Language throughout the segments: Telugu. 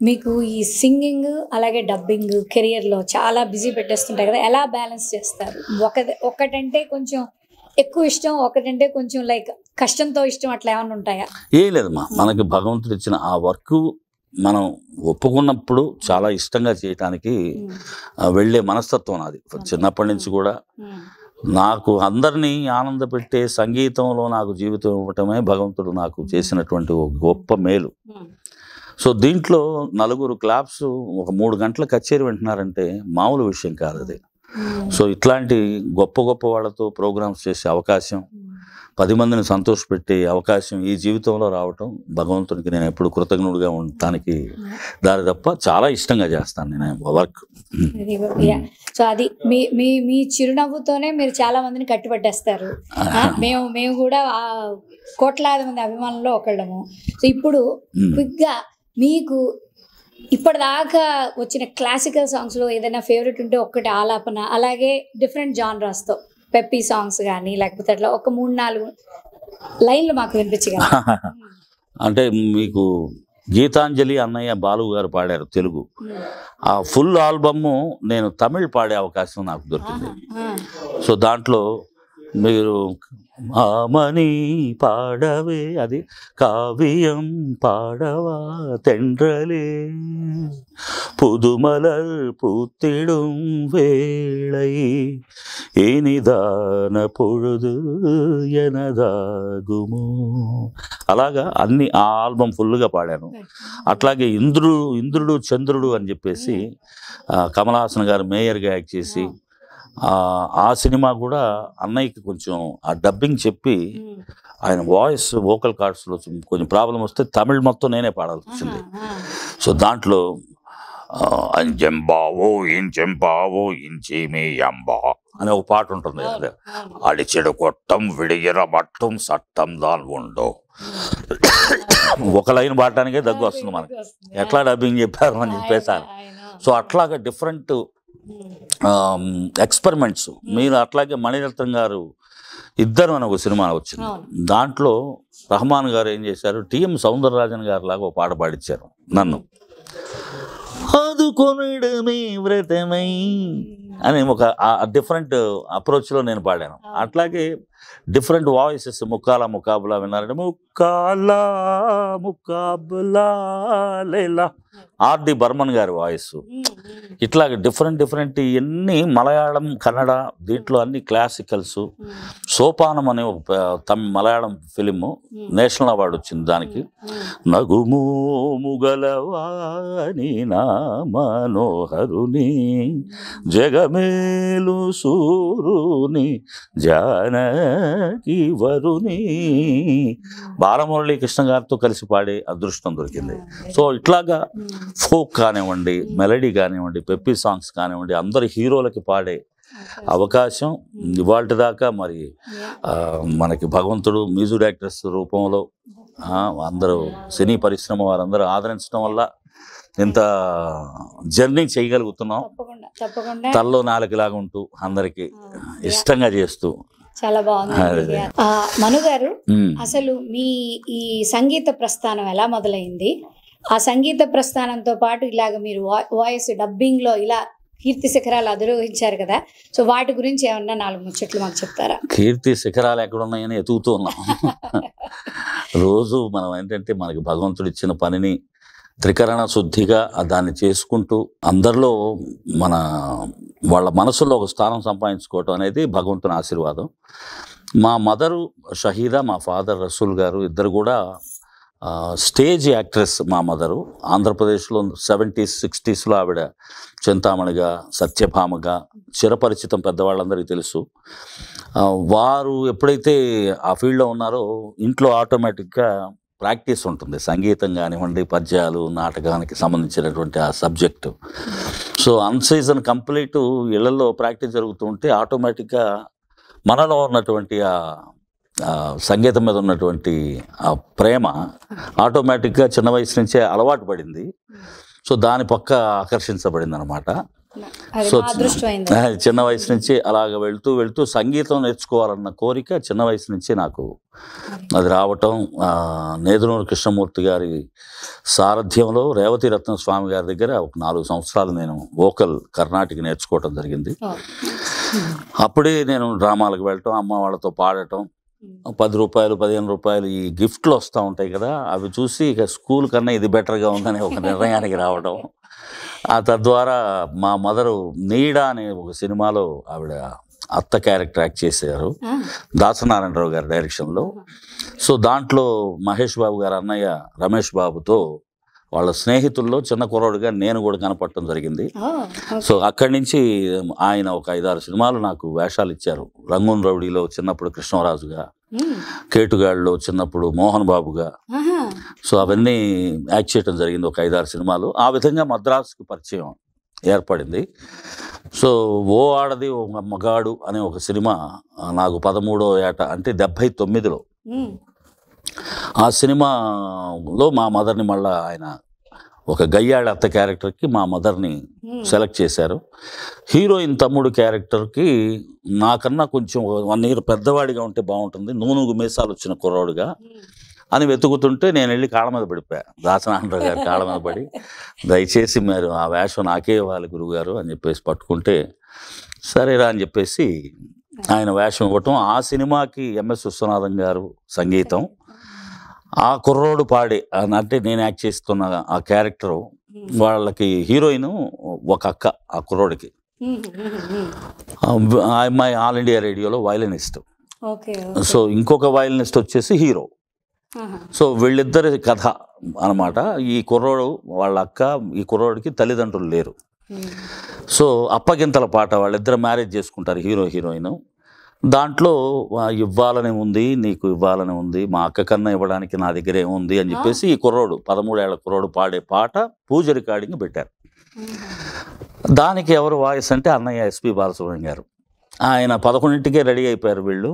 మీకు ఈ సింగింగ్ అలాగే డబ్బింగ్ కెరియర్లో చాలా బిజీ పెట్టేస్తుంటాయి కదా, ఎలా బ్యాలెన్స్ చేస్తారు? ఒకటంటే కొంచెం ఎక్కువ ఇష్టం, ఒకటంటే కొంచెం లైక్ కష్టంతో ఇష్టం, అట్లా ఏమైనా ఉంటాయా? ఏం లేదమ్మా, మనకి భగవంతుడు ఇచ్చిన ఆ వర్క్ మనం ఒప్పుకున్నప్పుడు చాలా ఇష్టంగా చేయటానికి వెళ్ళే మనస్తత్వం నాది చిన్నప్పటి నుంచి కూడా. నాకు అందరినీ ఆనంద పెట్టే సంగీతంలో నాకు జీవితం ఇవ్వటమే భగవంతుడు నాకు చేసినటువంటి ఒక గొప్ప మేలు. సో దీంట్లో నలుగురు క్లాప్స్ ఒక 3 గంటల కచేరీ వింటున్నారంటే మామూలు విషయం కాదు అది. సో ఇట్లాంటి గొప్ప గొప్ప వాళ్ళతో ప్రోగ్రామ్స్ చేసే అవకాశం, 10 మందిని సంతోషపెట్టే అవకాశం ఈ జీవితంలో రావటం భగవంతుడికి నేను ఎప్పుడు కృతజ్ఞుడిగా ఉండటానికి దారి తప్ప చాలా ఇష్టంగా చేస్తాను నేను వర్క్. సో అది మీ మీ మీ చిరునవ్వుతోనే మీరు చాలా మందిని కట్టిపట్టేస్తారు. మేము కూడా కోట్లాది మంది అభిమానుల్లో ఒకళ్ళము. సో ఇప్పుడు క్విక్గా మీకు ఇప్పటిదాకా వచ్చిన క్లాసికల్ సాంగ్స్లో ఏదైనా ఫేవరెట్ ఉంటే ఒక్కటి ఆలాపన, అలాగే డిఫరెంట్ జానరాస్తో పెప్పీ సాంగ్స్ కానీ లేకపోతే అట్లా ఒక 3-4 లైన్లు మాకు వినిపించగలరా? అంటే మీకు గీతాంజలి అన్నయ్య బాలు గారు పాడారు తెలుగు, ఆ ఫుల్ ఆల్బమ్ నేను తమిళ్ పాడే అవకాశం నాకు దొరికింది. సో దాంట్లో మీరు ఆమని పాడవే, అది కావ్యం పాడవా తెండ్రలే పుదుమలర్ పూతిడుం వేళై ఏనిదాన పొழுது ఎనదాగుము, అలాగా అన్ని ఆ ఆల్బమ్ ఫుల్గా పాడాను. అట్లాగే ఇంద్రుడు చంద్రుడు అని చెప్పేసి కమల్ హాసన్ గారు మేయర్గా యాక్ట్ చేసి ఆ సినిమా కూడా అన్నయ్యకి కొంచెం ఆ డబ్బింగ్ చెప్పి ఆయన వాయిస్ వోకల్ కార్డ్స్లో కొంచెం ప్రాబ్లం వస్తే తమిళ్ మొత్తం నేనే పాడాల్సి వచ్చింది. సో దాంట్లో అంజంబావో ఇంచెంబావో ఇంచేమే అంబా అనే ఒక పాట ఉంటుంది. అదే అడిచెడు కొట్టం విడిగిర మట్టం సట్టం దాని ఉండో, ఒక లైన్ పాడటానికే దగ్గు వస్తుంది మనకి, ఎట్లా డబ్బింగ్ చెప్పారు అని చెప్పేసాను. సో అట్లాగా డిఫరెంట్ ఎక్స్పెరిమెంట్స్. మీరు అట్లాగే మణిరత్నం గారు ఇద్దరు అని ఒక సినిమా వచ్చింది, దాంట్లో రహమాన్ గారు ఏం చేశారు, టిఎం సౌందరరాజన్ గారు లాగా ఒక పాట పాడించారు నన్ను. అదుకొనడమే వ్రతమై అని ఒక డిఫరెంట్ అప్రోచ్లో నేను పాడాను. అట్లాగే డిఫరెంట్ వాయిసెస్, ముక్కాల ముకాబులా విన్నారంటే ముక్కాల ముకాబులా లేలా ఆర్డి బర్మన్ గారి వాయిస్, ఇట్లాగే డిఫరెంట్ ఇవన్నీ మలయాళం కన్నడ, దీంట్లో అన్ని క్లాసికల్స్. సోపానం అనే ఒక మలయాళం ఫిలిము నేషనల్ అవార్డు వచ్చింది దానికి. నగుమో ముగలవాని నా మనోహరుని జగమేలు సూరుని జానకి వరుని బాలమురళీ కృష్ణ గారితో కలిసి పాడే అదృష్టం దొరికింది. సో ఇట్లాగా ఫోక్ కానివ్వండి, మెలడీ కానివ్వండి, పెప్పీ సాంగ్స్ కానివ్వండి, అందరు హీరోలకి పాడే అవకాశం ఇవాళ దాకా మరి మనకి భగవంతుడు మ్యూజిక్ డైరెక్టర్స్ రూపంలో అందరూ సినీ పరిశ్రమ వారందరూ ఆదరించడం వల్ల ఇంత జర్నీ చేయగలుగుతున్నాం. తల్లో 4 లాగా ఉంటూ అందరికి ఇష్టంగా చేస్తూ చాలా బాగుంది. మను గారు, అసలు మీ ఈ సంగీత ప్రస్థానం ఎలా మొదలైంది? ఆ సంగీత ప్రస్థానంతో పాటు ఇలాగ మీరు వాయిస్ డబ్బింగ్ లో ఇలా కీర్తి శిఖరాలు అధిరోహించారు కదా, సో వాటి గురించి ఏమన్నా 4 ముచ్చట్లు మాకు చెప్తారా? కీర్తి శిఖరాలు ఎక్కడున్నాయని ఎతుకుతూ ఉన్నాం రోజు. మనం ఏంటంటే మనకి భగవంతుడు ఇచ్చిన పనిని త్రికరణ శుద్ధిగా దాన్ని చేసుకుంటూ అందరిలో వాళ్ళ మనసులో ఒక స్థానం సంపాదించుకోవటం అనేది భగవంతుని ఆశీర్వాదం. మా మదరు షహీదా, మా ఫాదర్ రసూల్ గారు ఇద్దరు కూడా స్టేజ్ యాక్ట్రెస్. మా మదరు ఆంధ్రప్రదేశ్లో 70s 60sలో ఆవిడ చింతామణిగా, సత్యభామగా చిరపరిచితం, పెద్దవాళ్ళందరికీ తెలుసు. వారు ఎప్పుడైతే ఆ ఫీల్డ్లో ఉన్నారో ఇంట్లో ఆటోమేటిక్గా ప్రాక్టీస్ ఉంటుంది, సంగీతం కానివ్వండి, పద్యాలు, నాటకానికి సంబంధించినటువంటి ఆ సబ్జెక్టు. సో అన్సీజన్ కంప్లీట్ ఇళ్లలో ప్రాక్టీస్ జరుగుతూ ఉంటే ఆటోమేటిక్గా మనలో ఉన్నటువంటి సంగీతం మీద ఉన్నటువంటి ఆ ప్రేమ ఆటోమేటిక్గా చిన్న వయసు నుంచే అలవాటు పడింది. సో దాని పక్క ఆకర్షించబడింది అనమాట. అది సో మా అదృష్టమైంది. చిన్న వయసు నుంచి అలాగ వెళ్తూ వెళ్తూ సంగీతం నేర్చుకోవాలన్న కోరిక చిన్న వయసు నుంచి నాకు అది రావటం, నేదునూరు కృష్ణమూర్తి గారి సారథ్యంలో రేవతి రత్న స్వామి గారి దగ్గర ఒక 4 సంవత్సరాలు నేను వోకల్ కర్ణాటక నేర్చుకోవటం జరిగింది. అప్పుడే నేను డ్రామాలకు వెళ్ళటం, అమ్మ వాళ్ళతో పాడటం, 10 రూపాయలు 15 రూపాయలు ఈ గిఫ్ట్లు వస్తూ ఉంటాయి కదా, అవి చూసి ఇక స్కూల్ కన్నా ఇది బెటర్గా ఉందని ఒక నిర్ణయానికి రావడం. తద్వారా మా మదరు నీడ అనే ఒక సినిమాలో ఆవిడ అత్త క్యారెక్టర్ యాక్ట్ చేశారు, దాసనారాయణరావు గారి డైరెక్షన్లో. సో దాంట్లో మహేష్ బాబు గారు అన్నయ్య రమేష్ బాబుతో వాళ్ళ స్నేహితుల్లో చిన్న కుర్రోడుగా నేను కూడా కనపడటం జరిగింది. సో అక్కడి నుంచి ఆయన ఒక 5-6 సినిమాలు నాకు వేషాలు ఇచ్చారు. రంగూన్ రౌడీలో చిన్నప్పుడు కృష్ణరాజుగా, కేటుగాళ్ళలో చిన్నప్పుడు మోహన్ బాబుగా. సో అవన్నీ యాక్ట్ చేయడం జరిగింది, ఒక 5-6 సినిమాలు. ఆ విధంగా మద్రాసుకు పరిచయం ఏర్పడింది. సో ఓ ఆడది ఓ మగాడు అనే ఒక సినిమా నాకు 13వ ఏట అంటే 79లో, ఆ సినిమాలో మా మదర్ని మళ్ళీ ఆయన ఒక గయ్యాళ్ళ అత్త క్యారెక్టర్కి మా మదర్ని సెలెక్ట్ చేశారు. హీరోయిన్ తమ్ముడు క్యారెక్టర్కి నాకన్నా కొంచెం 1 year పెద్దవాడిగా ఉంటే బాగుంటుంది, నూనె మీసాలు వచ్చిన కుర్రాడుగా అని వెతుకుతుంటే నేను వెళ్ళి కాళ్ళ మీద పడిపోయా, దాసనారాయణరావు గారి కాళ్ళ మీద పడి, దయచేసి మీరు ఆ వేషం నాకే ఇవ్వాలి గురువుగారు అని చెప్పేసి పట్టుకుంటే, సరేరా అని చెప్పేసి ఆయన వేషం ఇవ్వటం. ఆ సినిమాకి ఎంఎస్ విశ్వనాథం గారు సంగీతం, ఆ కుర్రోడు పాడే అంటే నేను యాక్ట్ చేస్తున్న ఆ క్యారెక్టరు, వాళ్ళకి హీరోయిన్ ఒక అక్క, ఆ కుర్రోడికి ఆ అమ్మాయి ఆల్ ఇండియా రేడియోలో వైలనిస్ట్. సో ఇంకొక వైలనిస్ట్ వచ్చేసి హీరో. సో వీళ్ళిద్దరి కథ అన్నమాట. ఈ కుర్రోడు వాళ్ళ అక్క, ఈ కుర్రోడికి తల్లిదండ్రులు లేరు. సో అప్పగింతల పాట, వాళ్ళిద్దరు మ్యారేజ్ చేసుకుంటారు హీరో హీరోయిన్. దాంట్లో ఇవ్వాలని ఉంది, నీకు ఇవ్వాలని ఉంది, మా అక్క కన్నా ఇవ్వడానికి నా దగ్గర ఏముంది అని చెప్పేసి ఈ కుర్రోడు 13 ఏళ్ల కుర్రోడు పాడే పాట పూజ రికార్డింగ్ పెట్టారు. దానికి ఎవరు వాయిస్ అంటే అన్నయ్య ఎస్పి బాలసుబ్రహ్మణ్యం గారు. ఆయన 11ంటికే రెడీ అయిపోయారు. వీళ్ళు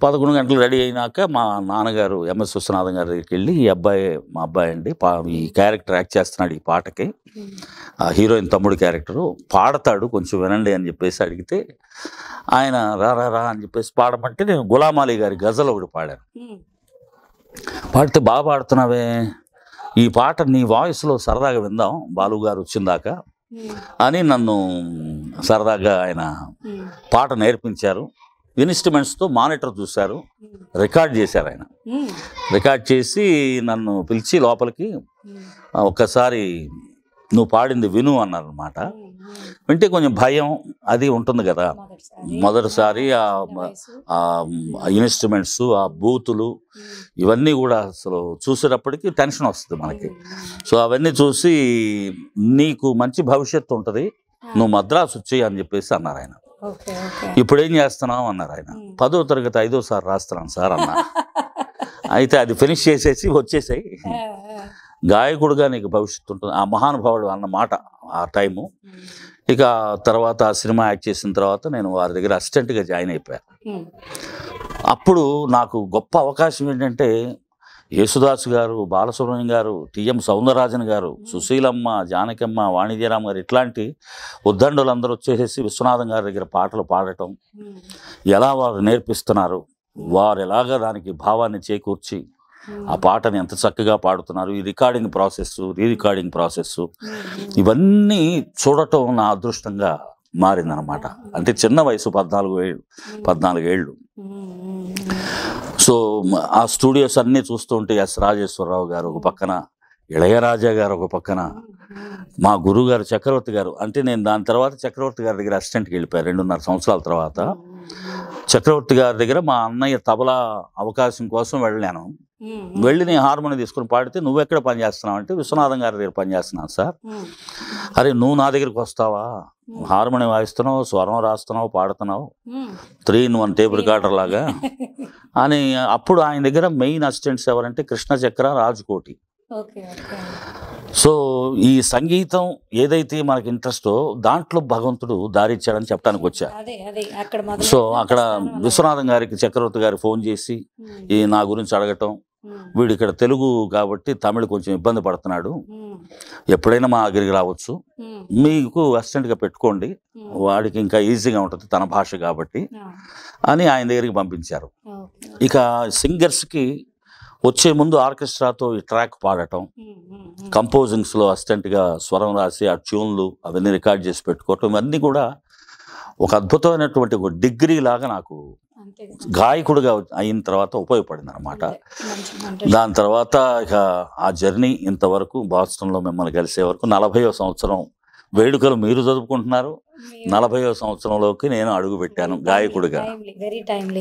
11 గంటలు రెడీ అయినాక మా నాన్నగారు ఎంఎస్ విశ్వనాథం గారి దగ్గరికి వెళ్ళి, ఈ అబ్బాయి మా అబ్బాయి అండి, ఈ క్యారెక్టర్ యాక్ట్ చేస్తున్నాడు ఈ పాటకి, ఆ హీరోయిన్ తమ్ముడు క్యారెక్టరు పాడతాడు, కొంచెం వినండి అని చెప్పేసి అడిగితే ఆయన రా అని చెప్పేసి పాడమంటే నేను గులాం అలీ గారి గజల్ ఒకటి పాడాను. పాడితే బాగా పాడుతున్నావే, ఈ పాట నీ వాయిస్లో సరదాగా విందాం బాలు గారు వచ్చిందాక అని నన్ను సరదాగా ఆయన పాట నేర్పించారు. ఇన్స్ట్రుమెంట్స్తో మానిటర్ చూశారు, రికార్డ్ చేశారు. ఆయన రికార్డ్ చేసి నన్ను పిలిచి లోపలికి, ఒక్కసారి నువ్వు పాడింది విను అన్నారు అనమాట. వింటే కొంచెం భయం అది ఉంటుంది కదా, మొదటిసారి ఆ ఇన్స్ట్రుమెంట్స్, ఆ బూతులు ఇవన్నీ కూడా అసలు చూసేటప్పటికి టెన్షన్ వస్తుంది మనకి. సో అవన్నీ చూసి నీకు మంచి భవిష్యత్తు ఉంటుంది, నువ్వు మద్రాసు వచ్చేయి అని చెప్పేసి అన్నారు ఆయన. ఇప్పుడు ఏం చేస్తున్నావు అన్నారు ఆయన. 10వ తరగతి 5వ సారి రాస్తున్నాను సార్ అన్నా. అయితే అది ఫినిష్ చేసేసి వచ్చేసాయి, గాయకుడుగా నీకు భవిష్యత్తు ఉంటుంది ఆ మహానుభావుడు అన్న మాట ఆ టైము. ఇక తర్వాత ఆ సినిమా యాక్ట్ చేసిన తర్వాత నేను వారి దగ్గర అసిస్టెంట్గా జాయిన్ అయిపోయాను. అప్పుడు నాకు గొప్ప అవకాశం ఏంటంటే, యేసుదాసు గారు, బాలసుబ్రహ్మణ్యం గారు, టిఎం సౌందరరాజన్ గారు, సుశీలమ్మ, జానకమ్మ, వాణిజ్యరామ్ గారు ఇట్లాంటి ఉద్దండులందరూ వచ్చేసేసి విశ్వనాథం గారి దగ్గర పాటలు పాడటం, ఎలా వారు నేర్పిస్తున్నారు, వారు ఎలాగా దానికి భావాన్ని చేకూర్చి ఆ పాటని ఎంత చక్కగా పాడుతున్నారు, ఈ recording process, re recording process, ఇవన్నీ చూడటం నా అదృష్టంగా మారిందనమాట. అంటే చిన్న వయసు 14 ఏళ్ళు. సో ఆ స్టూడియోస్ అన్నీ చూస్తూ ఉంటే ఎస్ రాజేశ్వరరావు గారు ఒక పక్కన, ఇళయరాజా గారు ఒక పక్కన, మా గురువు గారు చక్రవర్తి గారు. అంటే నేను దాని తర్వాత చక్రవర్తి గారి దగ్గర అసిస్టెంట్కి వెళ్ళిపోయాను 2.5 సంవత్సరాల తర్వాత. చక్రవర్తి గారి దగ్గర మా అన్నయ్య తబలా అవకాశం కోసం వెళ్ళాను. వెళ్ళి నేను హార్మోని తీసుకుని పాడితే, నువ్వెక్కడ పనిచేస్తున్నావు అంటే, విశ్వనాథం గారి దగ్గర పనిచేస్తున్నాను సార్. అరే నువ్వు నా దగ్గరికి వస్తావా, హార్మోని వాయిస్తున్నావు, స్వరం రాస్తున్నావు, పాడుతున్నావు, 3 in 1 టేప్ రికార్డర్ లాగా అని. అప్పుడు ఆయన దగ్గర మెయిన్ అసిస్టెంట్స్ ఎవరంటే కృష్ణ చక్ర, రాజ్కోటి. సో ఈ సంగీతం ఏదైతే మనకి ఇంట్రెస్టో దాంట్లో భగవంతుడు దారిచ్చాడని చెప్పడానికి వచ్చా. సో అక్కడ విశ్వనాథం గారికి చక్రవర్తి గారు ఫోన్ చేసి ఈ నా గురించి అడగటం, వీడు ఇక్కడ తెలుగు కాబట్టి తమిళ్ కొంచెం ఇబ్బంది పడుతున్నాడు, ఎప్పుడైనా మా దగ్గరికి రావచ్చు, మీకు అసిస్టెంట్గా పెట్టుకోండి, వాడికి ఇంకా ఈజీగా ఉంటుంది తన భాష కాబట్టి అని ఆయన దగ్గరికి పంపించారు. ఇక సింగర్స్కి వచ్చే ముందు ఆర్కెస్ట్రాతో ఈ ట్రాక్ పాడటం, కంపోజింగ్స్లో అసిస్టెంట్గా స్వరం రాసి ఆ ట్యూన్లు అవన్నీ రికార్డ్ చేసి పెట్టుకోవటం, ఇవన్నీ కూడా ఒక అద్భుతమైనటువంటి ఒక డిగ్రీ లాగా నాకు గాయకుడిగా అయిన తర్వాత ఉపయోగపడింది అనమాట. దాని తర్వాత ఇక ఆ జర్నీ ఇంతవరకు బాస్టన్లో మిమ్మల్ని కలిసే వరకు 40వ సంవత్సరం వేడుకలు మీరు జరుపుకుంటున్నారు, 40వ సంవత్సరంలోకి నేను అడుగు పెట్టాను గాయకుడిగా. Very timely.